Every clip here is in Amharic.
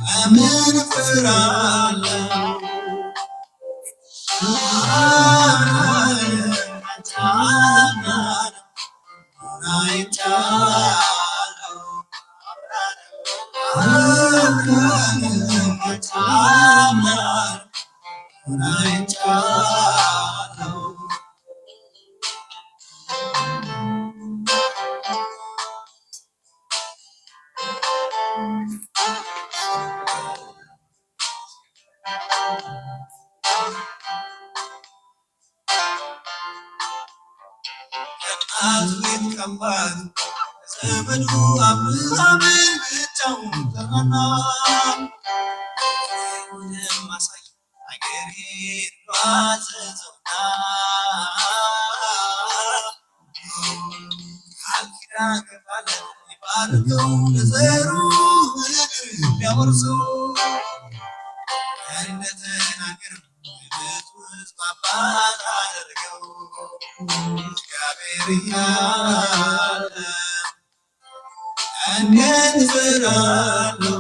ለምን እፈራለሁ? አትሌት ከባድ ዘመኑ አብርሃምን ብቻውን ተመና ማሳይ አገሬን ባዘዘውና አልኪዳን ገባለ ይባርከው ለዘሩ ምድር የሚያወርሰው እንደተናገር ቤቱስ ባባት አደርገው እግዚአብሔር ያለ እንዴት እፈራለሁ?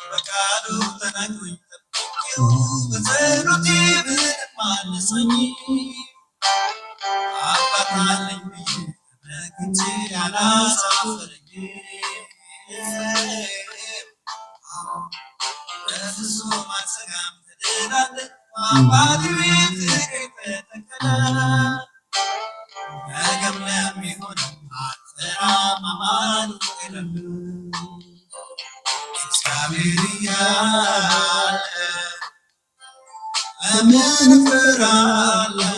በቃሉ ተናግሮኝ ጠብቄው በጸሎቴ ብትመልሰኝ አባት አለኝ ብዬ ተመክቼ አላሳፈረኝ በፍጹም አልሰጋም ትላለህ አባቴ ቤት ተተከለ ነገም ለሚሆነው አትፈራም አማኑኤል እግዚአብሔር ያለ ለምን እፈራለሁ?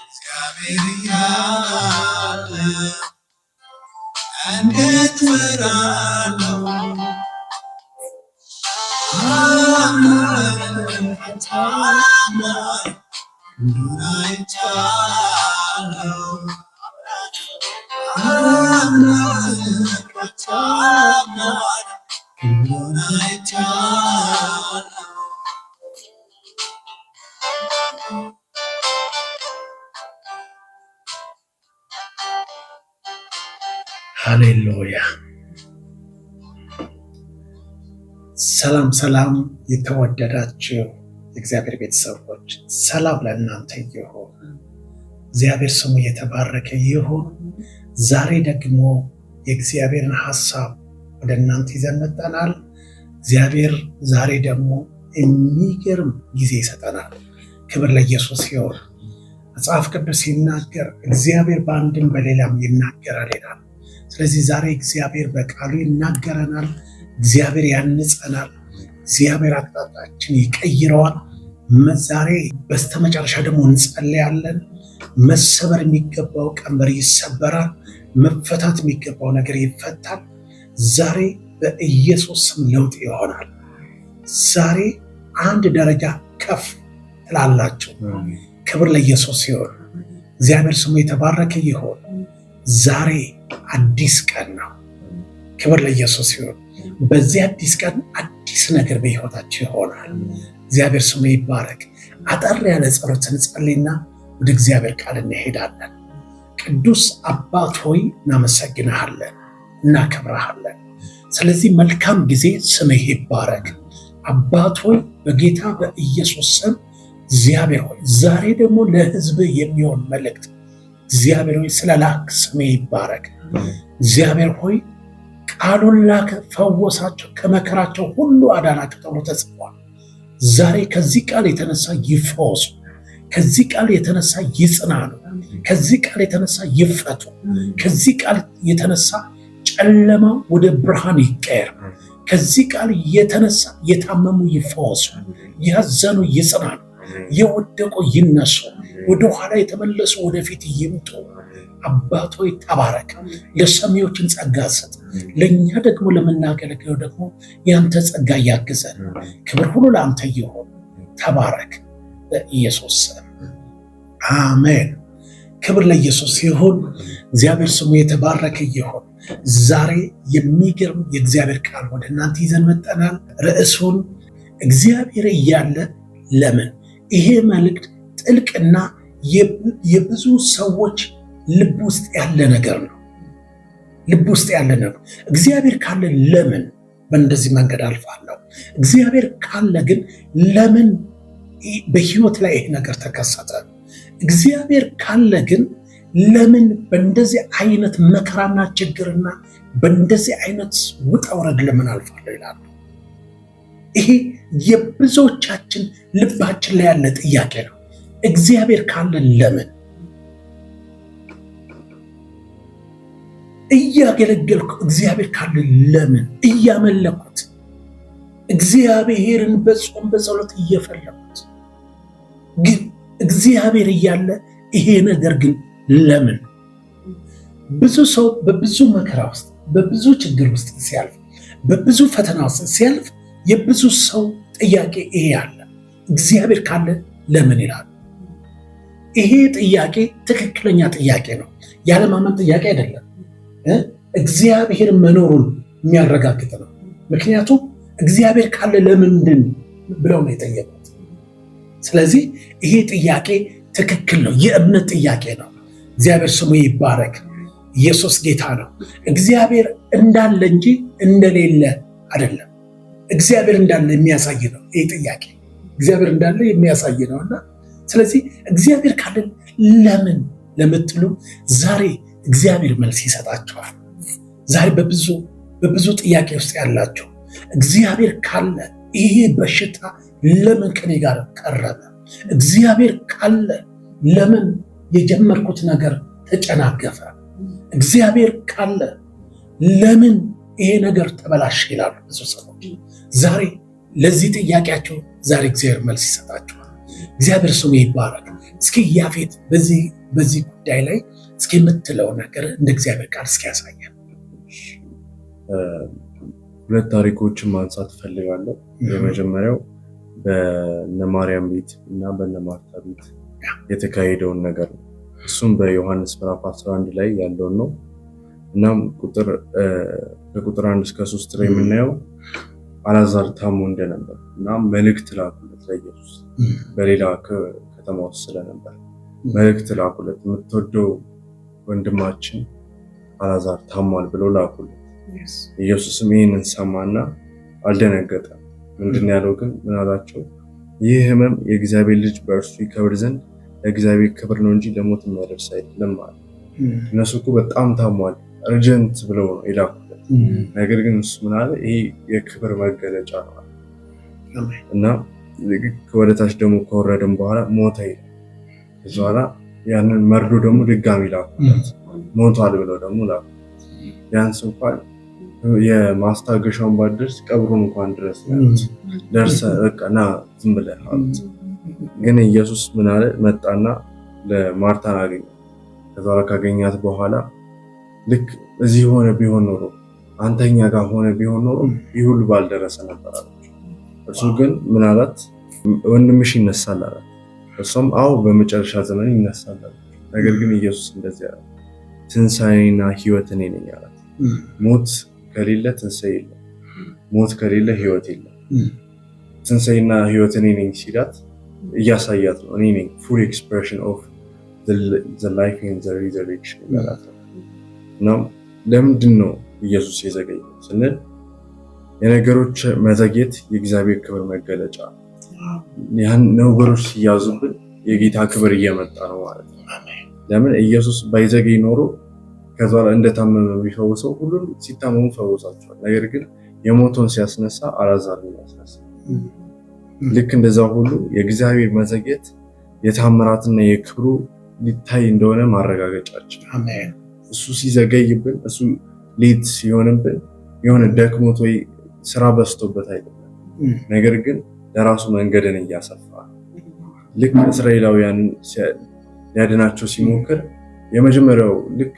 እግዚአብሔር ያለ እንዴት እፈራለሁ? ሃሌሉያ። ሰላም ሰላም፣ የተወደዳችሁ የእግዚአብሔር ቤተሰቦች ሰላም ለእናንተ ይሁን። እግዚአብሔር ስሙ የተባረከ ይሁን። ዛሬ ደግሞ የእግዚአብሔርን ሐሳብ ወደ እናንተ ይዘን መጥተናል። እግዚአብሔር ዛሬ ደግሞ የሚገርም ጊዜ ይሰጠናል። ክብር ለኢየሱስ ይሁን። መጽሐፍ ቅዱስ ሲናገር እግዚአብሔር በአንድም በሌላም ይናገራል ይላል። ስለዚህ ዛሬ እግዚአብሔር በቃሉ ይናገረናል። እግዚአብሔር ያንጸናል። እግዚአብሔር አቅጣጫችን ይቀይረዋል። ዛሬ በስተመጨረሻ ደግሞ እንጸልያለን። መሰበር የሚገባው ቀንበር ይሰበራል። መፈታት የሚገባው ነገር ይፈታል። ዛሬ በኢየሱስ ስም ለውጥ ይሆናል። ዛሬ አንድ ደረጃ ከፍ ትላላችሁ። ክብር ለኢየሱስ ይሁን። እግዚአብሔር ስሙ የተባረከ ይሁን። ዛሬ አዲስ ቀን ነው። ክብር ለኢየሱስ ይሁን። በዚህ አዲስ ቀን አዲስ ነገር በሕይወታችሁ ይሆናል። እግዚአብሔር ስሙ ይባረክ። አጠር ያለ ጸሎት እንጸልይና ወደ እግዚአብሔር ቃል እንሄዳለን። ቅዱስ አባት ሆይ እናመሰግንሃለን፣ እናከብረሃለን። ስለዚህ መልካም ጊዜ ስምህ ይባረክ። አባት ሆይ በጌታ በኢየሱስ ስም እግዚአብሔር ሆይ ዛሬ ደግሞ ለሕዝብ የሚሆን መልእክት እግዚአብሔር ሆይ ስለላክ ስምህ ይባረክ። እግዚአብሔር ሆይ ቃሉን ላከ፣ ፈወሳቸው፣ ከመከራቸው ሁሉ አዳናቸው ተብሎ ተጽፏል። ዛሬ ከዚህ ቃል የተነሳ ይፈወሱ፣ ከዚህ ቃል የተነሳ ይጽናኑ፣ ከዚህ ቃል የተነሳ ይፈቱ፣ ከዚህ ቃል የተነሳ ጨለማ ወደ ብርሃን ይቀየር፣ ከዚህ ቃል የተነሳ የታመሙ ይፈወሱ፣ ያዘኑ ይጽናኑ፣ የወደቁ ይነሱ፣ ወደኋላ የተመለሱ ወደፊት ይምጡ። አባቶ ተባረክ። ለሰሚዎችን ጸጋ ስጥ፣ ለእኛ ደግሞ ለምናገለግለው ደግሞ ያንተ ጸጋ ያግዘን። ክብር ሁሉ ለአንተ ይሁን። ተባረክ በኢየሱስ ስም አሜን። ክብር ለኢየሱስ ይሁን። እግዚአብሔር ስሙ የተባረከ ይሁን። ዛሬ የሚገርም የእግዚአብሔር ቃል ወደ እናንተ ይዘን መጠናል። ርዕሱን እግዚአብሔር እያለ ለምን? ይሄ መልእክት ጥልቅና የብዙ ሰዎች ልብ ውስጥ ያለ ነገር ነው። ልብ ውስጥ ያለ ነገር እግዚአብሔር ካለ ለምን በእንደዚህ መንገድ አልፋለሁ? እግዚአብሔር ካለ ግን ለምን በህይወት ላይ ይሄ ነገር ተከሰተ? እግዚአብሔር ካለ ግን ለምን በእንደዚህ አይነት መከራና ችግርና በእንደዚህ አይነት ውጣ ውረድ ለምን አልፋለሁ ይላሉ። ይሄ የብዙዎቻችን ልባችን ላይ ያለ ጥያቄ ነው። እግዚአብሔር ካለ ለምን? እያገለገልኩ እግዚአብሔር ካለ ለምን? እያመለኩት እግዚአብሔርን በጾም በጸሎት እየፈለኩት ግን እግዚአብሔር እያለ ይሄ ነገር ግን ለምን? ብዙ ሰው በብዙ መከራ ውስጥ በብዙ ችግር ውስጥ ሲያልፍ በብዙ ፈተና ውስጥ ሲያልፍ የብዙ ሰው ጥያቄ ይሄ አለ፣ እግዚአብሔር ካለ ለምን ይላል። ይሄ ጥያቄ ትክክለኛ ጥያቄ ነው፣ ያለማመን ጥያቄ አይደለም። እግዚአብሔር መኖሩን የሚያረጋግጥ ነው። ምክንያቱም እግዚአብሔር ካለ ለምንድን ብለው ነው የጠየቁት። ስለዚህ ይሄ ጥያቄ ትክክል ነው፣ የእምነት ጥያቄ ነው። እግዚአብሔር ስሙ ይባረክ። ኢየሱስ ጌታ ነው። እግዚአብሔር እንዳለ እንጂ እንደሌለ አይደለም። እግዚአብሔር እንዳለ የሚያሳይ ነው ይህ ጥያቄ። እግዚአብሔር እንዳለ የሚያሳይ ነውና ስለዚህ እግዚአብሔር ካለ ለምን ለምትሉ ዛሬ እግዚአብሔር መልስ ይሰጣቸዋል። ዛሬ በብዙ ጥያቄ ውስጥ ያላቸው እግዚአብሔር ካለ ይሄ በሽታ ለምን ከኔ ጋር ቀረበ? እግዚአብሔር ካለ ለምን የጀመርኩት ነገር ተጨናገፈ? እግዚአብሔር ካለ ለምን ይሄ ነገር ተበላሽ ይላሉ ብዙ ሰዎች። ዛሬ ለዚህ ጥያቄያቸው ዛሬ እግዚአብሔር መልስ ይሰጣቸዋል። እግዚአብሔር ስሙ ይባረክ። እስኪ ያፌት በዚህ ጉዳይ ላይ እስኪ የምትለው ነገር እንደ እግዚአብሔር ቃል እስኪ ያሳያል። ሁለት ታሪኮችን ማንሳት ፈልጋለሁ። የመጀመሪያው በነ ማርያም ቤት እና በነ ማርታ ቤት የተካሄደውን ነገር ነው። እሱም በዮሐንስ ምዕራፍ 11 ላይ ያለውን ነው። እናም ከቁጥር 1 እስከ 3 ላይ የምናየው አልዓዛር ታሞ እንደነበር እና መልእክት ላኩለት ለኢየሱስ። በሌላ ከተማ ውስጥ ስለነበር መልእክት ላኩለት፣ የምትወደው ወንድማችን አልዓዛር ታሟል ብሎ ላኩለት። ኢየሱስም ይህንን ሰማና አልደነገጠም። ምንድን ያለው ግን ምን አላቸው? ይህ ሕመም የእግዚአብሔር ልጅ በእርሱ ይከብር ዘንድ ለእግዚአብሔር ክብር ነው እንጂ ለሞት የሚያደርስ አይደለም ማለት። እነሱ እኮ በጣም ታሟል እርጀንት ብለው ነው የላኩለት። ነገር ግን እሱ ምን አለ? ይሄ የክብር መገለጫ ነው እና ወደታች ደግሞ ከወረደም በኋላ ሞተ ይላል። ከዚ በኋላ ያንን መርዶ ደግሞ ድጋሚ ላኩለት፣ ሞቷል ብለው ደግሞ ላኩለት። ቢያንስ እንኳን የማስታገሻውን ባደርስ ቀብሩን እንኳን ድረስ ደርሰ በቃ ና ዝም ብለህ አሉት። ግን ኢየሱስ ምን አለ? መጣና ለማርታን አገኘ። ከዛ ካገኛት በኋላ ልክ እዚህ ሆነ ቢሆን ኖሮ አንተኛ ጋር ሆነ ቢሆን ኖሮ ይህ ሁሉ ባልደረሰ ነበር አለ። እርሱ ግን ምን አላት? ወንድምሽ ይነሳል አላት። እርሷም አዎ በመጨረሻ ዘመን ይነሳል አለ። ነገር ግን ኢየሱስ እንደዚህ አለ፣ ትንሣኤና ሕይወት እኔ ነኝ አላት። ሞት ከሌለ ትንሣኤ የለም፣ ሞት ከሌለ ሕይወት የለም። ትንሣኤና ሕይወት እኔ ነኝ ሲላት እያሳያት ነው። እኔ ነኝ ፉል ኤክስፕሬሽን ኦፍ the life and the resurrection ይላል። እናም ለምንድን ነው ኢየሱስ የዘገየው ስንል የነገሮች መዘግየት የእግዚአብሔር ክብር መገለጫ፣ ያን ነገሮች ሲያዙብን የጌታ ክብር እየመጣ ነው ማለት ነው። ለምን ኢየሱስ ባይዘገይ ኖሮ ከዛ እንደታመመ ቢፈውሰው ሁሉም ሲታመሙ ፈውሳቸዋል። ነገር ግን የሞተውን ሲያስነሳ አልዓዛርን ያስነሳ። ልክ እንደዛ ሁሉ የእግዚአብሔር መዘግየት የታምራትና የክብሩ ሊታይ እንደሆነ ማረጋገጫችን። እሱ ሲዘገይብን፣ እሱ ሌት ሲሆንብን የሆነ ደክሞት ወይ ስራ በዝቶበት አይደለም፣ ነገር ግን ለራሱ መንገድን እያሰፋ ልክ እስራኤላውያንን ሊያድናቸው ሲሞክር የመጀመሪያው ልክ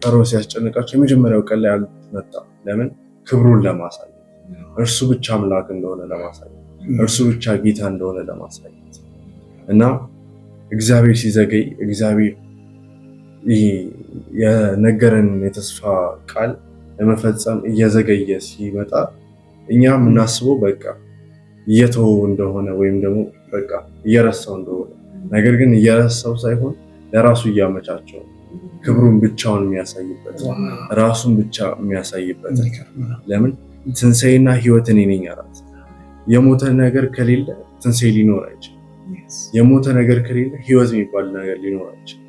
ፈርዖን ሲያስጨንቃቸው የመጀመሪያው ቀን ላይ አልመጣም። ለምን? ክብሩን ለማሳየት፣ እርሱ ብቻ አምላክ እንደሆነ ለማሳየት፣ እርሱ ብቻ ጌታ እንደሆነ ለማሳየት እና እግዚአብሔር ሲዘገይ እግዚአብሔር የነገረን የተስፋ ቃል ለመፈጸም እየዘገየ ሲመጣ እኛ የምናስበው በቃ እየተወው እንደሆነ ወይም ደግሞ በቃ እየረሳው እንደሆነ፣ ነገር ግን እየረሳው ሳይሆን ለራሱ እያመቻቸው ክብሩን ብቻውን የሚያሳይበት ራሱን ብቻ የሚያሳይበት። ለምን? ትንሣኤና ሕይወት እኔ ነኝ አላት። የሞተ ነገር ከሌለ ትንሣኤ ሊኖር አይችልም። የሞተ ነገር ከሌለ ሕይወት የሚባል ነገር ሊኖር አይችልም።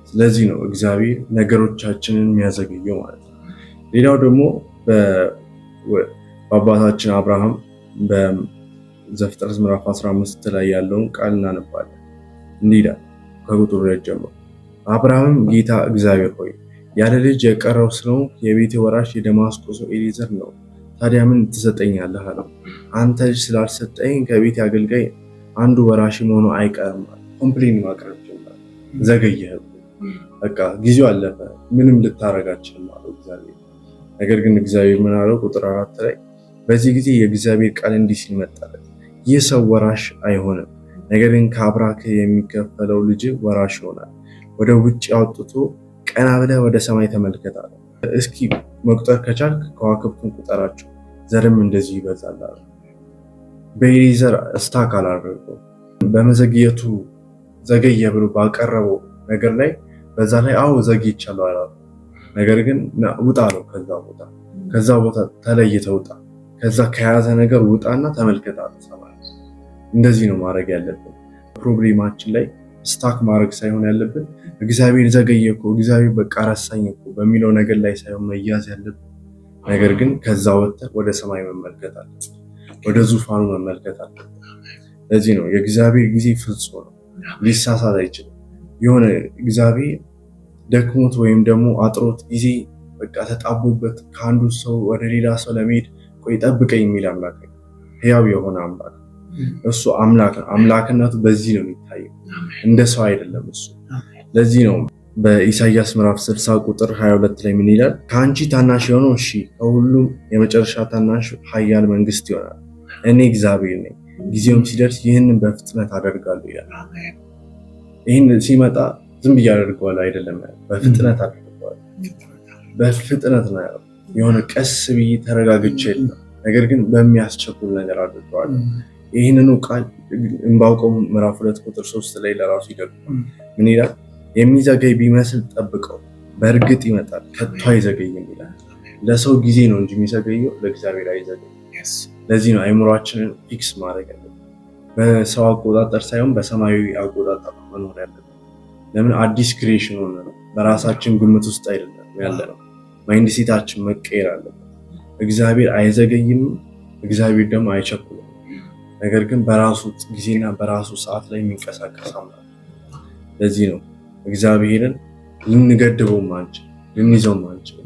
ስለዚህ ነው እግዚአብሔር ነገሮቻችንን የሚያዘገየው ማለት ነው። ሌላው ደግሞ በአባታችን አብርሃም በዘፍጥረት ምዕራፍ 15 ላይ ያለውን ቃል እናነባለን። እንዲህ ይላል ከቁጥር 2 ጀምሮ አብርሃምም ጌታ እግዚአብሔር ሆይ ያለ ልጅ የቀረው ስለሆንኩ የቤቴ ወራሽ የደማስቆ ሰው ኤሊዘር ነው። ታዲያ ምን ትሰጠኛለህ አለው። አንተ ልጅ ስላልሰጠኝ ከቤቴ አገልጋይ አንዱ ወራሽ መሆኑ አይቀርም። ኮምፕሌን ማቅረብ ጀመረ። ዘገየህ፣ በቃ ጊዜው አለፈ፣ ምንም ልታረጋችልም አለው እግዚአብሔር። ነገር ግን እግዚአብሔር ምን አለው? ቁጥር 4 ላይ በዚህ ጊዜ የእግዚአብሔር ቃል እንዲህ ሲል መጣለት፣ ይህ ሰው ወራሽ አይሆንም፣ ነገር ግን ከአብራክ የሚከፈለው ልጅ ወራሽ ይሆናል። ወደ ውጭ አውጥቶ ቀና ብለህ ወደ ሰማይ ተመልከት አለው። እስኪ መቁጠር ከቻልክ ከዋክብቱን ቁጠራቸው፣ ዘርም እንደዚህ ይበዛል አለ። በኤሊዘር ስታክ አላደረገው። በመዘግየቱ ዘገየ ብሎ ባቀረበው ነገር ላይ በዛ ላይ ዘግይቻለሁ አለ። ነገር ግን ውጣ አለው። ከዛ ቦታ ተለይተ ውጣ፣ ከዛ ከያዘ ነገር ውጣና ተመልከት አለ ሰማይ። እንደዚህ ነው ማድረግ ያለብን። ፕሮብሌማችን ላይ ስታክ ማድረግ ሳይሆን ያለብን እግዚአብሔር ዘገየ እኮ እግዚአብሔር በቃ ረሳኝ እኮ በሚለው ነገር ላይ ሳይሆን መያዝ ያለብን፣ ነገር ግን ከዛ ወጥተን ወደ ሰማይ መመልከት አለብን፣ ወደ ዙፋኑ መመልከት አለብን። ለዚህ ነው የእግዚአብሔር ጊዜ ፍጹም ነው፣ ሊሳሳት አይችልም። የሆነ እግዚአብሔር ደክሞት ወይም ደግሞ አጥሮት ጊዜ በቃ ተጣቦበት ከአንዱ ሰው ወደ ሌላ ሰው ለመሄድ ቆይ ጠብቀኝ የሚል አምላክ ነው። ሕያው የሆነ አምላክ እሱ አምላክ ነው። አምላክነቱ በዚህ ነው የሚታየው፣ እንደ ሰው አይደለም እሱ። ለዚህ ነው በኢሳይያስ ምዕራፍ 60 ቁጥር 22 ላይ ምን ይላል? ከአንቺ ታናሽ የሆነው እሺ ከሁሉም የመጨረሻ ታናሽ ኃያል መንግስት ይሆናል። እኔ እግዚአብሔር ነኝ፣ ጊዜውም ሲደርስ ይህንን በፍጥነት አደርጋለሁ ይላል። ይህን ሲመጣ ዝም ብዬ አደርገዋለሁ አይደለም፣ በፍጥነት አደርገዋለሁ። በፍጥነት ነው ያለው። የሆነ ቀስ ብዬ ተረጋግቼ የለም፣ ነገር ግን በሚያስቸኩል ነገር አድርገዋለሁ። ይህንኑ ቃል ዕንባቆም ምዕራፍ 2 ቁጥር 3 ላይ ለራሱ ይደግማል። ምን ይላል? የሚዘገይ ቢመስል ጠብቀው፣ በእርግጥ ይመጣል፣ ከቶ አይዘገይም ይላል። ለሰው ጊዜ ነው እንጂ የሚዘገየው ለእግዚአብሔር አይዘገይም። ለዚህ ነው አይምሯችንን ፊክስ ማድረግ ያለብን፣ በሰው አቆጣጠር ሳይሆን በሰማያዊ አቆጣጠር መኖር ያለብን። ለምን? አዲስ ክሪኤሽን ሆነ ነው፣ በራሳችን ግምት ውስጥ አይደለም ያለ ነው። ማይንድ ሴታችን መቀየር አለበት። እግዚአብሔር አይዘገይም፣ እግዚአብሔር ደግሞ አይቸኩልም። ነገር ግን በራሱ ጊዜና በራሱ ሰዓት ላይ የሚንቀሳቀስ አምላክ። ለዚህ ነው እግዚአብሔርን ልንገድበው ማንችል፣ ልንይዘው ማንችል።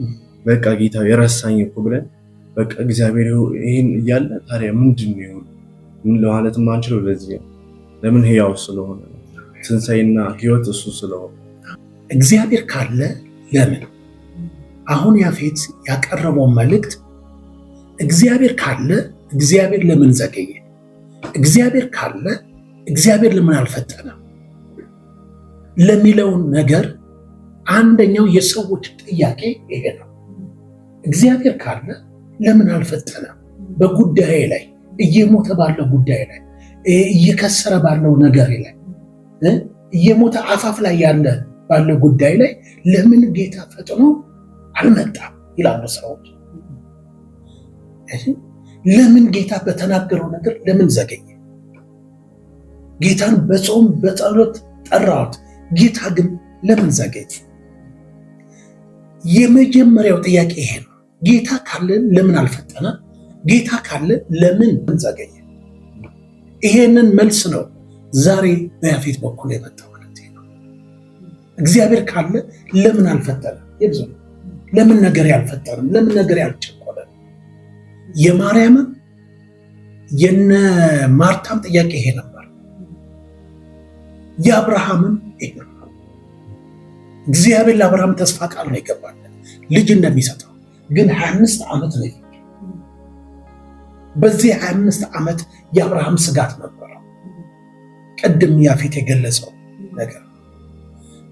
በቃ ጌታ የረሳኝ እኮ ብለን በቃ እግዚአብሔር ይህን እያለ ታዲያ ምንድን ነው ለማለት ማንችለው? ለዚህ ነው። ለምን? ሕያው ስለሆነ ነው። ትንሣኤና ሕይወት እሱ ስለሆነ። እግዚአብሔር ካለ ለምን አሁን ያፌት ያቀረበው መልእክት እግዚአብሔር ካለ እግዚአብሔር ለምን ዘገየ? እግዚአብሔር ካለ እግዚአብሔር ለምን አልፈጠነም ለሚለው ነገር አንደኛው የሰዎች ጥያቄ ይሄ ነው። እግዚአብሔር ካለ ለምን አልፈጠነም? በጉዳይ ላይ እየሞተ ባለው ጉዳይ ላይ እየከሰረ ባለው ነገር ላይ እየሞተ አፋፍ ላይ ያለ ባለው ጉዳይ ላይ ለምን ጌታ ፈጥኖ አልመጣም ይላሉ ሰዎች። ለምን ጌታ በተናገረው ነገር ለምን ዘገየ? ጌታን በጾም በጸሎት ጠራሁት፣ ጌታ ግን ለምን ዘገየ? የመጀመሪያው ጥያቄ ይሄ ነው። ጌታ ካለ ለምን አልፈጠነ? ጌታ ካለ ለምን ዘገየ? ይሄንን መልስ ነው ዛሬ በያፌት በኩል የመጣው ማለት ነው። እግዚአብሔር ካለ ለምን አልፈጠነ? ይብዙ ለምን ነገር ያልፈጠረም? ለምን ነገር ያልቸኮለ? የማርያምም የነ ማርታም ጥያቄ ይሄ ነበር። የአብርሃምም ይሄ ነው። እግዚአብሔር ለአብርሃም ተስፋ ቃል ነው የገባለት ልጅ እንደሚሰጠው፣ ግን 25 ዓመት ነው። በዚህ 25 ዓመት የአብርሃም ስጋት ነበረው፣ ቅድም ያፌት የገለጸው ነገር።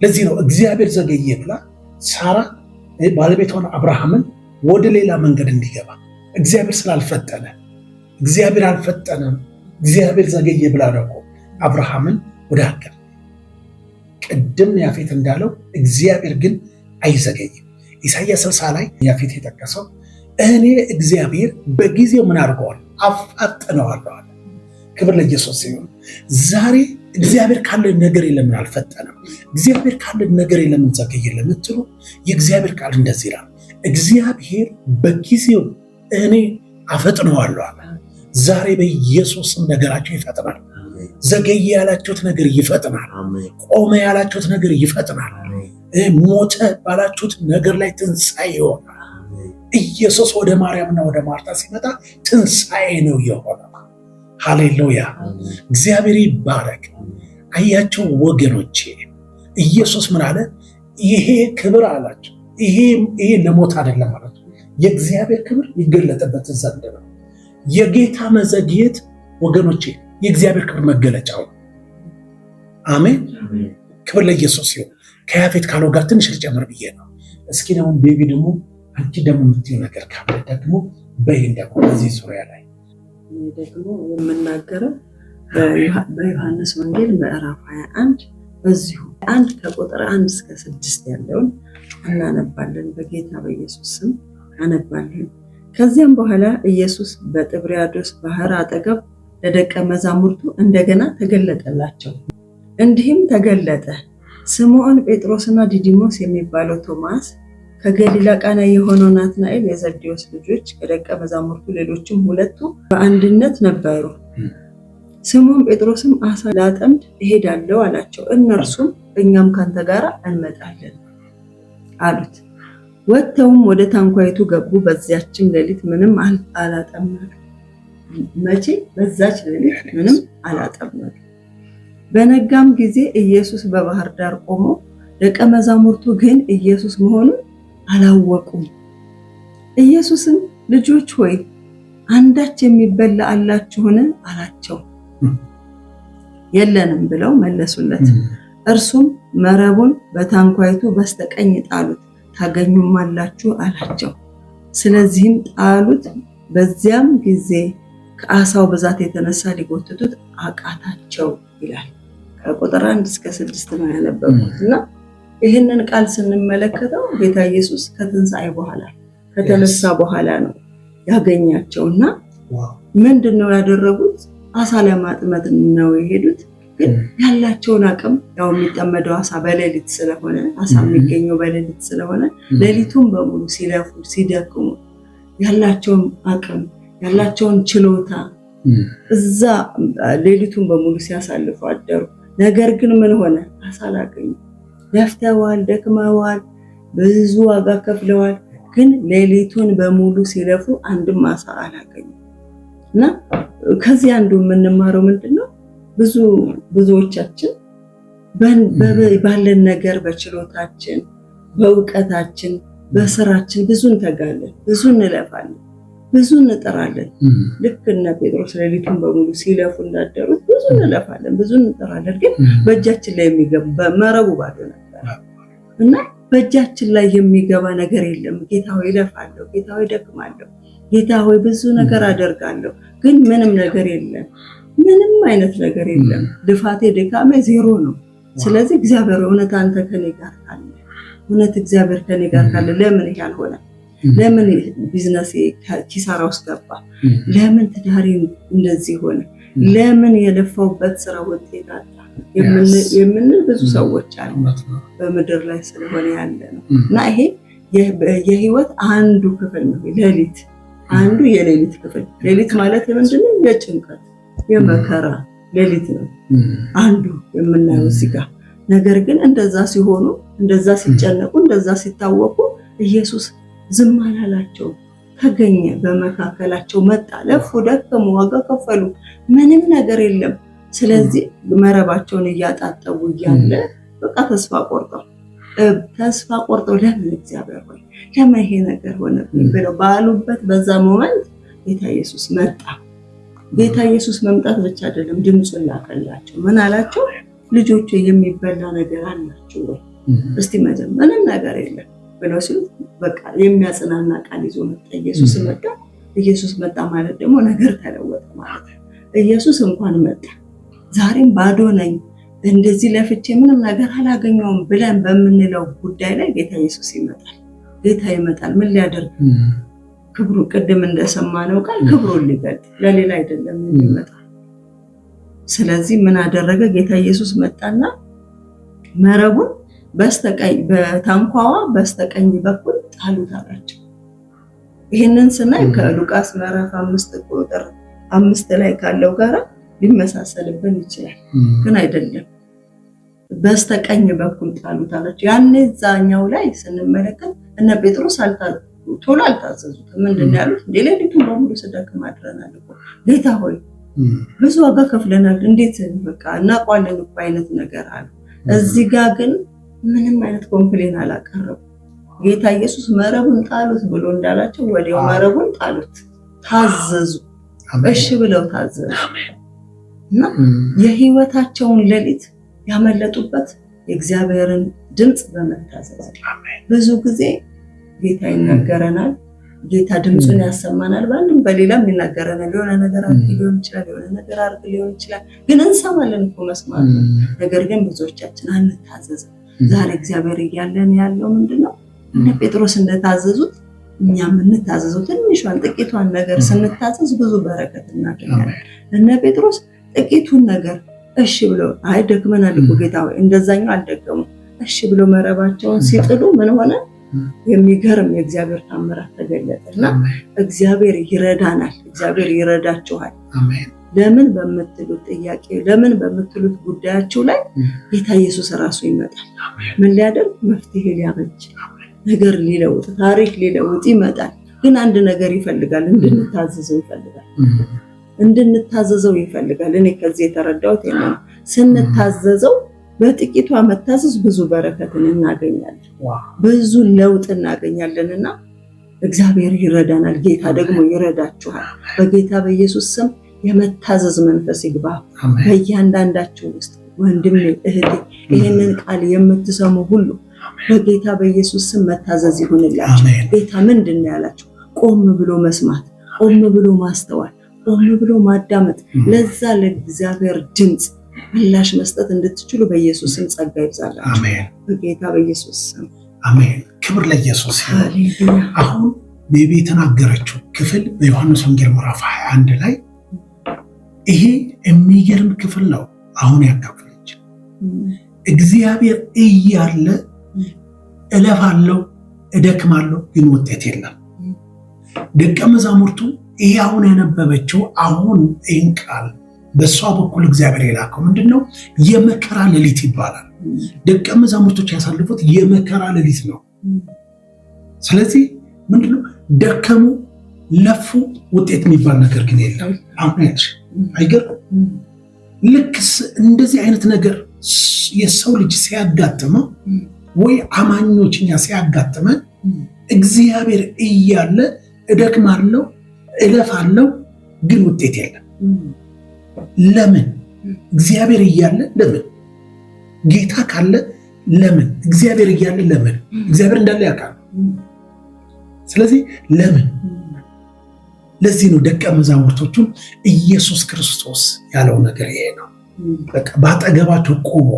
ለዚህ ነው እግዚአብሔር ዘገየ ብላ ሳራ ባለቤቷን አብርሃምን ወደ ሌላ መንገድ እንዲገባ እግዚአብሔር ስላልፈጠነ፣ እግዚአብሔር አልፈጠነም፣ እግዚአብሔር ዘገየ ብላ ነው አብርሃምን ወደ ሀገር። ቅድም ያፌት እንዳለው እግዚአብሔር ግን አይዘገይም። ኢሳይያስ 60 ላይ ያፌት የጠቀሰው እኔ እግዚአብሔር በጊዜው ምን አድርገዋል? አፋጥነዋለሁ አለ። ክብር ለኢየሱስ ይሁን። ዛሬ እግዚአብሔር ካለ ነገር ለምን አልፈጠነም? እግዚአብሔር ካለ ነገር ለምን ዘገየ ለምትሉ የእግዚአብሔር ቃል እንደዚህ ይላል፣ እግዚአብሔር በጊዜው እኔ አፈጥነዋለሁ አለ። ዛሬ በኢየሱስም ነገራቸው ይፈጥናል። ዘገየ ያላችሁት ነገር ይፈጥናል። ቆመ ያላችሁት ነገር ይፈጥናል። ሞተ ባላችሁት ነገር ላይ ትንሣኤ ይሆናል። ኢየሱስ ወደ ማርያምና ወደ ማርታ ሲመጣ ትንሣኤ ነው የሆነው። ሃሌሉያ! እግዚአብሔር ይባረክ። አያቸው ወገኖቼ፣ ኢየሱስ ምን አለ? ይሄ ክብር አላቸው። ይሄ ለሞት አይደለም ማለት ነው። የእግዚአብሔር ክብር ይገለጥበት ዘንድ ነው። የጌታ መዘግየት ወገኖቼ የእግዚአብሔር ክብር መገለጫው። አሜን። ክብር ለኢየሱስ ይሁን። ከያፌት ካለው ጋር ትንሽ ልጨምር ብዬ ነው። እስኪ ደግሞ ቤቢ ደግሞ አንቺ ደግሞ የምትይው ነገር ካለ ደግሞ በይን ደግሞ በዚህ ዙሪያ ላይ ደግሞ የምናገረው በዮሐንስ ወንጌል ምዕራፍ 21 በዚሁ 1 ከቁጥር 1 እስከ 6 ያለውን እናነባለን። በጌታ በኢየሱስ ስም አነባለን። ከዚያም በኋላ ኢየሱስ በጥብርያዶስ ባህር አጠገብ ለደቀ መዛሙርቱ እንደገና ተገለጠላቸው። እንዲህም ተገለጠ፣ ስምዖን ጴጥሮስና ዲዲሞስ የሚባለው ቶማስ፣ ከገሊላ ቃና የሆነው ናትናኤል፣ የዘብዴዎስ ልጆች ከደቀ መዛሙርቱ ሌሎችም ሁለቱ በአንድነት ነበሩ። ስምዖን ጴጥሮስም አሳ ላጠምድ እሄዳለሁ አላቸው። እነርሱም እኛም ካንተ ጋር እንመጣለን አሉት። ወጥተውም ወደ ታንኳይቱ ገቡ። በዚያችም ሌሊት ምንም አላጠመዱ። መቼ? በዛች ሌሊት ምንም አላጠመዱ። በነጋም ጊዜ ኢየሱስ በባህር ዳር ቆሞ፣ ደቀ መዛሙርቱ ግን ኢየሱስ መሆኑን አላወቁም። ኢየሱስም ልጆች ሆይ አንዳች የሚበላ አላችሁን አላቸው። የለንም ብለው መለሱለት። እርሱም መረቡን በታንኳይቱ በስተቀኝ ጣሉት ታገኙማላችሁ አላቸው። ስለዚህም ጣሉት። በዚያም ጊዜ ከአሳው ብዛት የተነሳ ሊጎትቱት አቃታቸው ይላል። ከቁጥር 1 እስከ 6 ነው ያነበብኩት እና ይህንን ቃል ስንመለከተው ጌታ ኢየሱስ ከትንሣኤ በኋላ ከተነሳ በኋላ ነው ያገኛቸውና ምንድነው ያደረጉት? አሳ ለማጥመድ ነው የሄዱት። ግን ያላቸውን አቅም ያው የሚጠመደው አሳ በሌሊት ስለሆነ አሳ የሚገኘው በሌሊት ስለሆነ ሌሊቱን በሙሉ ሲለፉ ሲደክሙ ያላቸውን አቅም ያላቸውን ችሎታ እዛ ሌሊቱን በሙሉ ሲያሳልፉ አደሩ። ነገር ግን ምን ሆነ? አሳ አላገኙ። ለፍተዋል፣ ደክመዋል፣ ብዙ ዋጋ ከፍለዋል። ግን ሌሊቱን በሙሉ ሲለፉ አንድም አሳ አላገኙ እና ከዚህ አንዱ የምንማረው ምንድነው? ብዙዎቻችን ባለን ነገር በችሎታችን በእውቀታችን በስራችን ብዙ እንተጋለን፣ ብዙ እንለፋለን፣ ብዙ እንጥራለን። ልክ እነ ጴጥሮስ ሌሊቱን በሙሉ ሲለፉ እንዳደሩት ብዙ እንለፋለን፣ ብዙ እንጥራለን። ግን በእጃችን ላይ የሚገባ መረቡ ባዶ ነበር እና በእጃችን ላይ የሚገባ ነገር የለም። ጌታ ሆይ እለፋለሁ፣ ጌታ ሆይ ደክማለሁ፣ ጌታ ሆይ ብዙ ነገር አደርጋለሁ፣ ግን ምንም ነገር የለም። ምንም አይነት ነገር የለም። ልፋቴ ድካሜ ዜሮ ነው። ስለዚህ እግዚአብሔር እውነት አንተ ከኔ ጋር ካለ፣ እውነት እግዚአብሔር ከኔ ጋር ካለ ለምን ይሄ አልሆነ? ለምን ቢዝነስ ኪሳራ ውስጥ ገባ? ለምን ትዳሬ እንደዚህ ሆነ? ለምን የለፋውበት ስራ ውጤት አጣ? የምንል ብዙ ሰዎች አሉ በምድር ላይ ስለሆነ ያለ ነው እና ይሄ የህይወት አንዱ ክፍል ነው ሌሊት። አንዱ የሌሊት ክፍል ሌሊት ማለት ምንድነው? የጭንቀት የመከራ ሌሊት ነው አንዱ የምናየው እዚህ ጋር። ነገር ግን እንደዛ ሲሆኑ እንደዛ ሲጨነቁ እንደዛ ሲታወቁ ኢየሱስ ዝም አላላቸው፣ ተገኘ በመካከላቸው መጣ። ለፉ፣ ደከሙ፣ ዋጋ ከፈሉ፣ ምንም ነገር የለም። ስለዚህ መረባቸውን እያጣጠቡ እያለ በቃ ተስፋ ቆርጠው ለምን እግዚአብሔር ሆይ ለምን ይሄ ነገር ሆነብኝ ብለው ባሉበት በዛ ሞመንት ጌታ ኢየሱስ መጣ። ጌታ ኢየሱስ መምጣት ብቻ አይደለም፣ ድምፁን ላከላቸው። ምን አላቸው? ልጆቹ የሚበላ ነገር አላችሁ ወይ? እስቲ ምንም ነገር የለም ብለው ሲሉ በቃ የሚያጽናና ቃል ይዞ መጣ። ኢየሱስ መጣ ማለት ደግሞ ነገር ተለወጠ ማለት ነው። ኢየሱስ እንኳን መጣ፣ ዛሬም ባዶ ነኝ እንደዚህ ለፍቼ ምንም ነገር አላገኘውም ብለን በምንለው ጉዳይ ላይ ጌታ ኢየሱስ ይመጣል። ጌታ ይመጣል ምን ሊያደርግ? ክብሩ ቅድም እንደሰማነው ቃል ክብሩን ሊገልጥ ለሌላ አይደለም የሚመጣው። ስለዚህ ምን አደረገ? ጌታ ኢየሱስ መጣና መረቡን በስተቀኝ በታንኳዋ በስተቀኝ በኩል ጣሉት አላቸው። ይሄንን ስናይ ከሉቃስ ምዕራፍ 5 ቁጥር 5 ላይ ካለው ጋራ ሊመሳሰልብን ይችላል፣ ግን አይደለም። በስተቀኝ በኩል ጣሉት አላቸው። ያን እዛኛው ላይ ስንመለከት እነ ጴጥሮስ ቶሎ አልታዘዙትም። ምንድነው ያሉት? ሌሊቱን በሙሉ ስደክም አድረናል እኮ ጌታ ሆይ ብዙ ዋጋ ከፍለናል፣ እንዴት በቃ እናውቃለን እኮ አይነት ነገር አለ። እዚህ ጋር ግን ምንም አይነት ኮምፕሌን አላቀረቡ። ጌታ ኢየሱስ መረቡን ጣሉት ብሎ እንዳላቸው ወዲያው መረቡን ጣሉት፣ ታዘዙ። እሺ ብለው ታዘዙ እና የህይወታቸውን ሌሊት ያመለጡበት የእግዚአብሔርን ድምጽ በመታዘዝ። ብዙ ጊዜ ጌታ ይናገረናል፣ ጌታ ድምጹን ያሰማናል፣ በአንድም በሌላም ይናገረናል። የሆነ ነገር አድርግ ሊሆን ይችላል፣ የሆነ ነገር አድርግ ሊሆን ይችላል፣ ግን እንሰማለን እኮ መስማት። ነገር ግን ብዙዎቻችን አንታዘዝም። ዛሬ እግዚአብሔር እያለን ያለው ምንድነው? እነ ጴጥሮስ እንደታዘዙት እኛም እንታዘዘው። ትንሿን ጥቂቷን ነገር ስንታዘዝ ብዙ በረከት እናገኛለን። እነ ጴጥሮስ ጥቂቱን ነገር እሺ ብለው አይ ደክመናል እኮ ጌታ ሆይ እንደዛኛው አልደከሙም። እሺ ብለው መረባቸውን ሲጥሉ ምን ሆነ? የሚገርም የእግዚአብሔር ታምራት ተገለጠና እግዚአብሔር ይረዳናል፣ እግዚአብሔር ይረዳችኋል። ለምን በምትሉት ጥያቄ፣ ለምን በምትሉት ጉዳያችሁ ላይ ጌታ ኢየሱስ ራሱ ይመጣል። ምን ሊያደርግ? መፍትሄ ሊያበጅ፣ ነገር ሊለውጥ፣ ታሪክ ሊለውጥ ይመጣል። ግን አንድ ነገር ይፈልጋል፣ እንድንታዘዘው ይፈልጋል። እኔ ከዚህ የተረዳሁት ነው። ስንታዘዘው በጥቂቷ መታዘዝ ብዙ በረከትን እናገኛለን፣ ብዙ ለውጥ እናገኛለንና እግዚአብሔር ይረዳናል። ጌታ ደግሞ ይረዳችኋል። በጌታ በኢየሱስ ስም የመታዘዝ መንፈስ ይግባ በእያንዳንዳችሁ ውስጥ። ወንድሜ እህቴ፣ ይህንን ቃል የምትሰሙ ሁሉ በጌታ በኢየሱስ ስም መታዘዝ ይሁንላችሁ። ጌታ ምንድን ነው ያላችሁ? ቆም ብሎ መስማት፣ ቆም ብሎ ማስተዋል፣ ቆም ብሎ ማዳመጥ፣ ለዛ ለእግዚአብሔር ድምፅ ምላሽ መስጠት እንድትችሉ በኢየሱስ ስም ጸጋ ይብዛላችሁ። አሜን። በጌታ በኢየሱስ ስም አሜን። ክብር ለኢየሱስ ይሁን። አሁን ቤቢ የተናገረችው ክፍል በዮሐንስ ወንጌል ምዕራፍ 21 ላይ ይሄ የሚገርም ክፍል ነው። አሁን ያካፈለች እግዚአብሔር እያለ እለፋለሁ፣ እደክማለሁ፣ ግን ውጤት የለም። ደቀ መዛሙርቱ ይሄ አሁን ያነበበችው አሁን ይህን ቃል በሷ በኩል እግዚአብሔር የላከው ምንድነው? የመከራ ሌሊት ይባላል። ደቀ መዛሙርቶች ያሳልፉት የመከራ ሌሊት ነው። ስለዚህ ምንድነው? ደከሙ፣ ለፉ፣ ውጤት የሚባል ነገር ግን የለም። አሁን ያልሽ አይገርም? ልክ እንደዚህ አይነት ነገር የሰው ልጅ ሲያጋጥመው ወይ አማኞችኛ ሲያጋጥመን እግዚአብሔር እያለ እደክማለሁ፣ እለፋለሁ፣ ግን ውጤት የለም። ለምን? እግዚአብሔር እያለ ለምን? ጌታ ካለ ለምን? እግዚአብሔር እያለ ለምን? እግዚአብሔር እንዳለ ያውቃል። ስለዚህ ለምን? ለዚህ ነው ደቀ መዛሙርቶቹን ኢየሱስ ክርስቶስ ያለው ነገር ይሄ ነው። በቃ ባጠገባቸው ቆሞ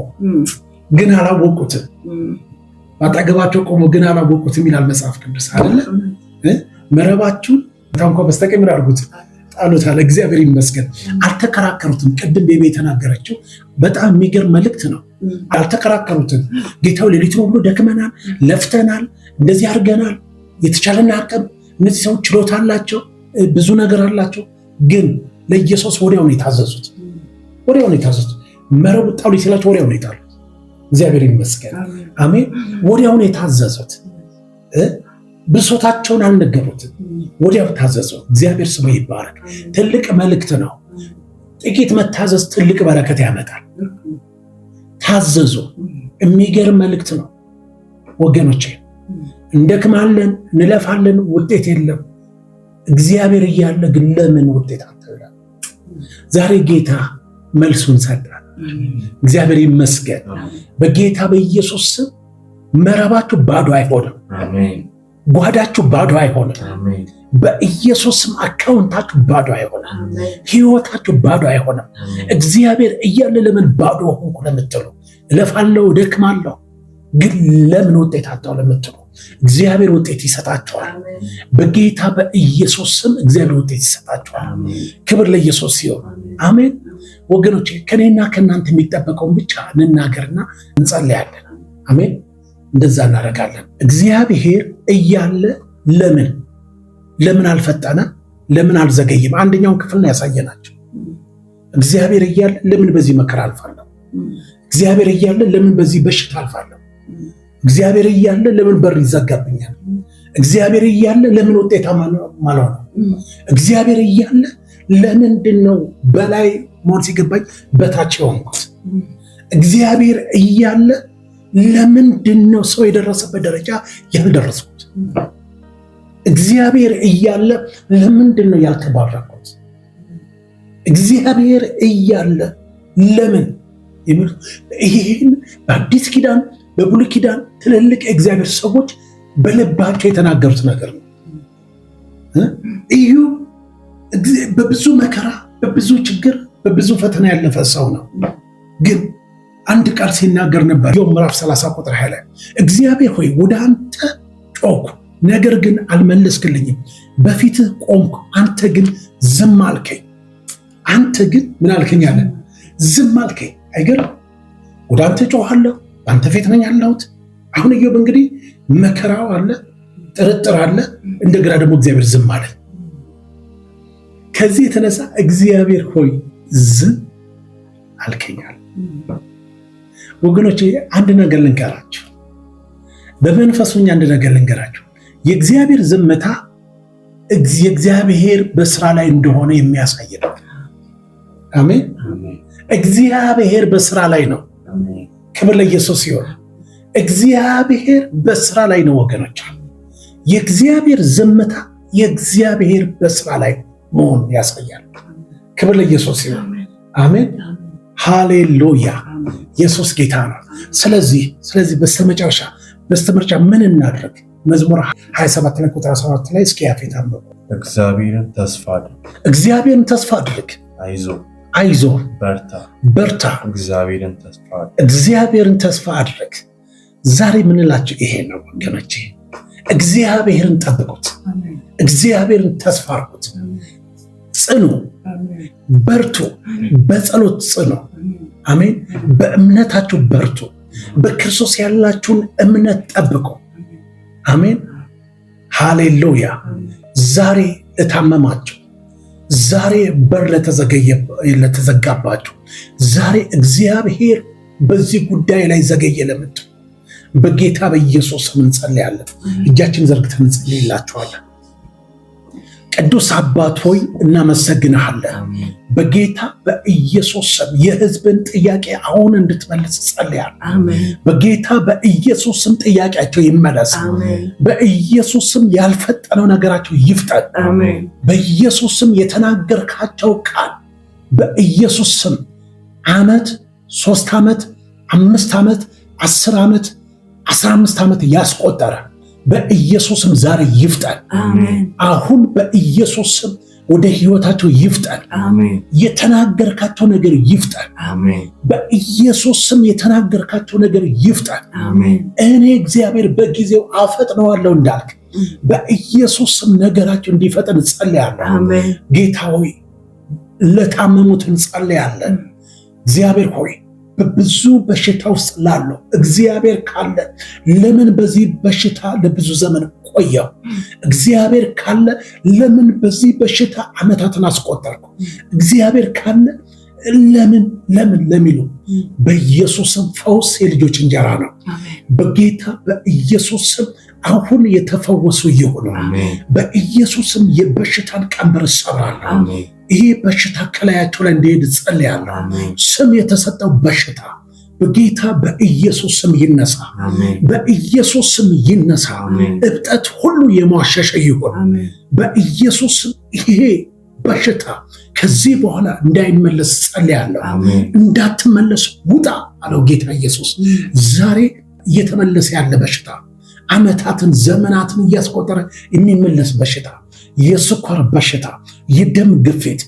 ግን አላወቁትም። ባጠገባቸው ቆሞ ግን አላወቁትም ይላል መጽሐፍ ቅዱስ አይደለ? መረባችሁን ታንኳ በስተቀኝ ምን አድርጉት? ጣሉት አለ። እግዚአብሔር ይመስገን። አልተከራከሩትም። ቅድም ቤቢ የተናገረችው በጣም የሚገርም መልእክት ነው። አልተከራከሩትም። ጌታው ሌሊቱን ሁሉ ደክመናል፣ ለፍተናል፣ እንደዚህ አድርገናል፣ የተቻለን አቅም እነዚህ ሰዎች ችሎታ አላቸው፣ ብዙ ነገር አላቸው። ግን ለኢየሱስ ወዲያው የታዘዙት መረቡ ጣሉ ሲላቸው ወዲያው የታዘዙት። እግዚአብሔር ይመስገን። አሜን። ወዲያው የታዘዙት ብሶታቸውን አልነገሩትም፣ ወዲያው ታዘዙ። እግዚአብሔር ስሙ ይባረክ። ትልቅ መልእክት ነው። ጥቂት መታዘዝ ትልቅ በረከት ያመጣል። ታዘዙ። የሚገርም መልእክት ነው ወገኖቼ። እንደክማለን፣ እንለፋለን፣ ውጤት የለም። እግዚአብሔር እያለ ግን ለምን ውጤት አትበላም? ዛሬ ጌታ መልሱን ሰጣል። እግዚአብሔር ይመስገን። በጌታ በኢየሱስ ስም መረባችሁ ባዶ አይሆንም። ጓዳችሁ ባዶ አይሆንም። በኢየሱስ ስም አካውንታችሁ ባዶ አይሆንም። ህይወታችሁ ባዶ አይሆንም። እግዚአብሔር እያለ ለምን ባዶ ሆንኩ ለምትሉ፣ እለፋለሁ፣ ደክማለሁ ግን ለምን ውጤት አጣው ለምትሉ እግዚአብሔር ውጤት ይሰጣቸዋል። በጌታ በኢየሱስ ስም እግዚአብሔር ውጤት ይሰጣቸዋል። ክብር ለኢየሱስ ሲሆን አሜን። ወገኖቼ ከኔና ከእናንተ የሚጠበቀውን ብቻ እንናገርና እንጸልያለን። አሜን። እንደዛ እናደርጋለን። እግዚአብሔር እያለ ለምን አልፈጠነ? ለምን አልዘገይም? አንደኛውን ክፍል ነው ያሳየናቸው። እግዚአብሔር እያለ ለምን በዚህ መከራ አልፋለሁ? እግዚአብሔር እያለ ለምን በዚህ በሽታ አልፋለሁ? እግዚአብሔር እያለ ለምን በር ይዘጋብኛል? እግዚአብሔር እያለ ለምን ውጤታማ ማልሆነው? እግዚአብሔር እያለ ለምንድን ነው በላይ መሆን ሲገባኝ በታች የሆንኩት? እግዚአብሔር እያለ ለምንድን ነው ሰው የደረሰበት ደረጃ ያልደረስኩት? እግዚአብሔር እያለ ለምንድን ነው ያልተባረኩት? እግዚአብሔር እያለ ለምን? ይህን በአዲስ ኪዳን በብሉይ ኪዳን ትልልቅ የእግዚአብሔር ሰዎች በልባቸው የተናገሩት ነገር ነው። እዩ በብዙ መከራ፣ በብዙ ችግር፣ በብዙ ፈተና ያለፈ ሰው ነው። ግን አንድ ቃል ሲናገር ነበር። ኢዮብ ምዕራፍ 30 ቁጥር 20 ላይ እግዚአብሔር ሆይ ወደ አንተ ጮኽኩ፣ ነገር ግን አልመለስክልኝም። በፊትህ ቆምኩ፣ አንተ ግን ዝም አልከኝ። አንተ ግን ምን አልከኝ አለ? ዝም አልከኝ። አይገርም? ወደ አንተ ጮኻለሁ፣ በአንተ ፊት ነኝ ያለሁት። አሁን ኢዮብ እንግዲህ መከራው አለ፣ ጥርጥር አለ፣ እንደገና ደግሞ እግዚአብሔር ዝም አለ። ከዚህ የተነሳ እግዚአብሔር ሆይ ዝም አልከኛል። ወገኖቼ አንድ ነገር ልንገራችሁ፣ በመንፈሱኛ አንድ ነገር ልንገራችሁ። የእግዚአብሔር ዝምታ እግዚአብሔር በስራ ላይ እንደሆነ የሚያሳይ ነው። አሜን። እግዚአብሔር በስራ ላይ ነው። ክብር ለኢየሱስ ይሁን። እግዚአብሔር በስራ ላይ ነው ወገኖች። የእግዚአብሔር ዝምታ የእግዚአብሔር በስራ ላይ መሆን ያሳያል። ክብር ለኢየሱስ ይሁን። አሜን። ሃሌሉያ። ኢየሱስ ጌታ ነው። ስለዚህ በስተመጨረሻ ምን እናድርግ? መዝሙር 27 ላይ ቁጥር 17 ላይ እስኪ ያፌት አንብቡ። እግዚአብሔርን ተስፋ አድርግ፣ አይዞ በርታ፣ እግዚአብሔርን ተስፋ አድርግ። ዛሬ ምንላችሁ ይሄ ነው ወገኖቼ። እግዚአብሔርን ጠብቁት፣ እግዚአብሔርን ተስፋ አድርጉት፣ ጽኑ፣ በርቱ፣ በጸሎት ጽኑ። አሜን። በእምነታችሁ በርቱ፣ በክርስቶስ ያላችሁን እምነት ጠብቁ። አሜን። ሃሌሉያ። ዛሬ እታመማችሁ፣ ዛሬ በር ለተዘጋባችሁ፣ ዛሬ እግዚአብሔር በዚህ ጉዳይ ላይ ዘገየ ለምትሉ በጌታ በኢየሱስ ስም እንጸልያለን። እጃችን ዘርግተን እንጸልይላችኋለን። ቅዱስ አባት ሆይ እናመሰግንሃለን። በጌታ በኢየሱስ ስም የሕዝብን ጥያቄ አሁን እንድትመልስ ጸልያለሁ። በጌታ በኢየሱስ ስም ጥያቄያቸው ይመለስ። በኢየሱስ ስም ያልፈጠነው ነገራቸው ይፍጠን። በኢየሱስ ስም የተናገርካቸው ቃል በኢየሱስ ስም ዓመት፣ 3 ዓመት፣ 5 ዓመት፣ 10 ዓመት፣ 15 ዓመት ያስቆጠረ በኢየሱስም ዛሬ ይፍጠን። አሁን በኢየሱስም ወደ ህይወታቸው ይፍጠን። የተናገርካቸው ነገር ይፍጠን። በኢየሱስም የተናገርካቸው ነገር ይፍጠን። እኔ እግዚአብሔር በጊዜው አፈጥነዋለሁ እንዳልክ በኢየሱስም ነገራቸው እንዲፈጠን ጸልያለሁ። ጌታ ሆይ ለታመሙት እንጸልያለን። እግዚአብሔር ሆይ በብዙ በሽታ ውስጥ ላለው እግዚአብሔር ካለ ለምን በዚህ በሽታ ለብዙ ዘመን ቆየው? እግዚአብሔር ካለ ለምን በዚህ በሽታ ዓመታትን አስቆጠርኩ? እግዚአብሔር ካለ ለምን ለሚሉ በኢየሱስም ፈውስ የልጆች እንጀራ ነው። በጌታ በኢየሱስም አሁን የተፈወሱ ይሁኑ። በኢየሱስም የበሽታን ቀንበር ሰብራለሁ። ይሄ በሽታ ከላያቸው ላይ እንዲሄድ ጸልያለሁ። ስም የተሰጠው በሽታ በጌታ በኢየሱስ ስም ይነሳ። በኢየሱስ ስም ይነሳ። እብጠት ሁሉ የሟሸሸ ይሁን በኢየሱስ ስም። ይሄ በሽታ ከዚህ በኋላ እንዳይመለስ ጸልያለሁ። እንዳትመለስ ውጣ አለው ጌታ ኢየሱስ። ዛሬ እየተመለሰ ያለ በሽታ ዓመታትን ዘመናትን እያስቆጠረ የሚመለስ በሽታ፣ የስኳር በሽታ፣ የደም ግፊት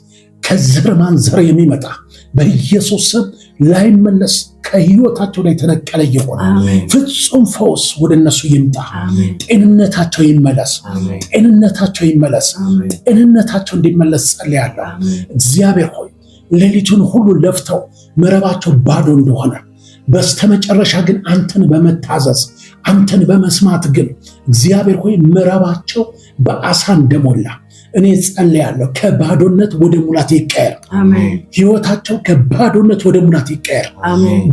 ከዘር ማንዘር የሚመጣ በኢየሱስ ስም ላይመለስ ከህይወታቸው ላይ ተነቀለ ይሆን። ፍጹም ፈውስ ወደ እነሱ ይምጣ። ጤንነታቸው ይመለስ። ጤንነታቸው ይመለስ። ጤንነታቸው እንዲመለስ ጸልያለሁ። እግዚአብሔር ሆይ ሌሊቱን ሁሉ ለፍተው መረባቸው ባዶ እንደሆነ በስተመጨረሻ ግን አንተን በመታዘዝ አንተን በመስማት ግን እግዚአብሔር ሆይ መረባቸው በአሳ እንደሞላ እኔ ጸልያለሁ። ከባዶነት ወደ ሙላት ይቀየር። ህይወታቸው ከባዶነት ወደ ሙላት ይቀየር።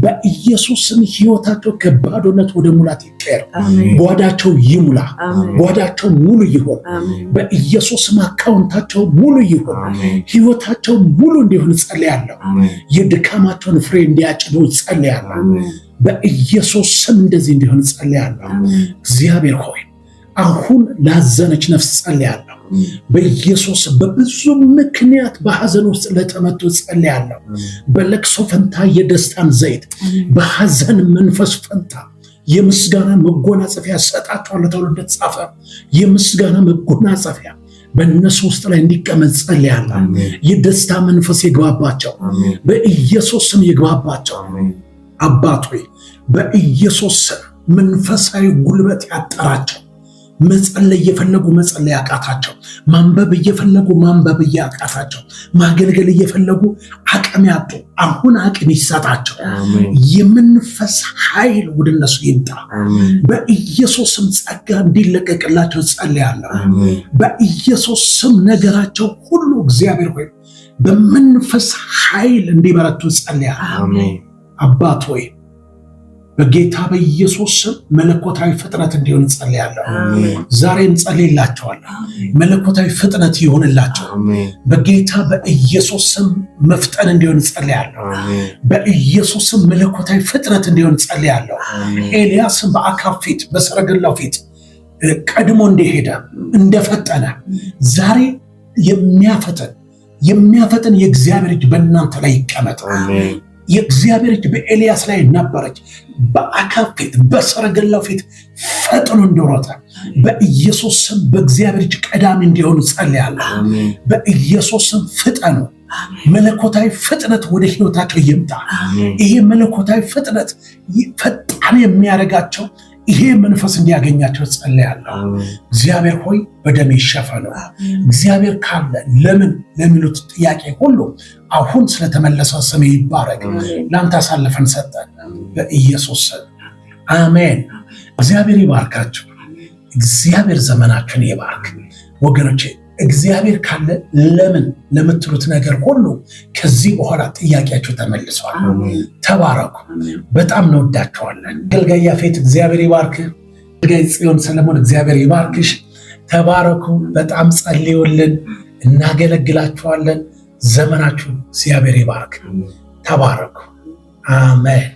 በኢየሱስ ስም ህይወታቸው ከባዶነት ወደ ሙላት ይቀየር። ጓዳቸው ይሙላ። ጓዳቸው ሙሉ ይሁን። በኢየሱስ ስም አካውንታቸው ሙሉ ይሁን። ህይወታቸው ሙሉ እንዲሆን ጸልያለሁ። የድካማቸውን ፍሬ እንዲያጭዱ ጸልያለሁ። በኢየሱስ ስም እንደዚህ እንዲሆን ጸልያለሁ። እግዚአብሔር ሆይ አሁን ላዘነች ነፍስ ጸልያለሁ። በኢየሱስ በብዙ ምክንያት በሐዘን ውስጥ ለተመቱ ጸልያለሁ። በለቅሶ ፈንታ የደስታን ዘይት፣ በሐዘን መንፈስ ፈንታ የምስጋና መጎናጸፊያ ሰጣቸዋለሁ ተብሎ እንደተጻፈ የምስጋና መጎናጸፊያ በእነሱ ውስጥ ላይ እንዲቀመጥ ጸልያለሁ። የደስታ መንፈስ ይግባባቸው፣ በኢየሱስ ስም ይግባባቸው። አባት ሆይ በኢየሱስ ስም መንፈሳዊ ጉልበት ያጠራቸው፣ መጸለይ እየፈለጉ መጸለይ ያቃታቸው፣ ማንበብ እየፈለጉ ማንበብ እያቃታቸው፣ ማገልገል እየፈለጉ አቅም ያጡ አሁን አቅም ይሰጣቸው። የመንፈስ ኃይል ወደ እነሱ ይምጣ። በኢየሱስ ስም ጸጋ እንዲለቀቅላቸው ጸልያለሁ። በኢየሱስ ስም ነገራቸው ሁሉ እግዚአብሔር ሆይ በመንፈስ ኃይል እንዲበረቱ ጸልያለሁ። አባት ሆይ በጌታ በኢየሱስ ስም መለኮታዊ ፍጥነት እንዲሆን ጸልያለሁ። ዛሬ እንጸልይላቸዋለን። መለኮታዊ ፍጥነት ይሆንላቸው። በጌታ በኢየሱስ ስም መፍጠን እንዲሆን ጸልያለሁ። በኢየሱስ ስም መለኮታዊ ፍጥነት እንዲሆን ጸልያለሁ። ኤልያስም በአካብ ፊት በሰረገላው ፊት ቀድሞ እንደሄደ እንደፈጠነ ዛሬ የሚያፈጥን የእግዚአብሔር እጅ በእናንተ ላይ ይቀመጥ። የእግዚአብሔር እጅ በኤልያስ ላይ ነበረች። በአካብ ፊት በሰረገላው ፊት ፈጥኖ እንደሮጠ በኢየሱስ ስም በእግዚአብሔር እጅ ቀዳሚ እንዲሆኑ ጸልያለሁ። በኢየሱስ ስም ፍጠኑ። መለኮታዊ ፍጥነት ወደ ህይወታቸው ይምጣ። ይሄ መለኮታዊ ፍጥነት ፈጣን የሚያደርጋቸው ይሄ መንፈስ እንዲያገኛቸው ጸልያለሁ። እግዚአብሔር ሆይ በደም ይሸፈኑ። እግዚአብሔር ካለ ለምን ለሚሉት ጥያቄ ሁሉ አሁን ስለተመለሰው ስም ይባረክ። ለአንተ አሳልፈን ሰጠን በኢየሱስ ስም አሜን። እግዚአብሔር ይባርካችሁ። እግዚአብሔር ዘመናችሁን ይባርክ ወገኖቼ። እግዚአብሔር ካለ ለምን ለምትሉት ነገር ሁሉ ከዚህ በኋላ ጥያቄያችሁ ተመልሷል። ተባረኩ። በጣም እንወዳችኋለን። አገልጋይ ያፌት እግዚአብሔር ይባርክ። አገልጋይ ጽዮን ሰለሞን እግዚአብሔር ይባርክሽ። ተባረኩ። በጣም ጸልዩልን። እናገለግላችኋለን። ዘመናችሁ እግዚአብሔር ይባርክ። ተባረኩ። አሜን።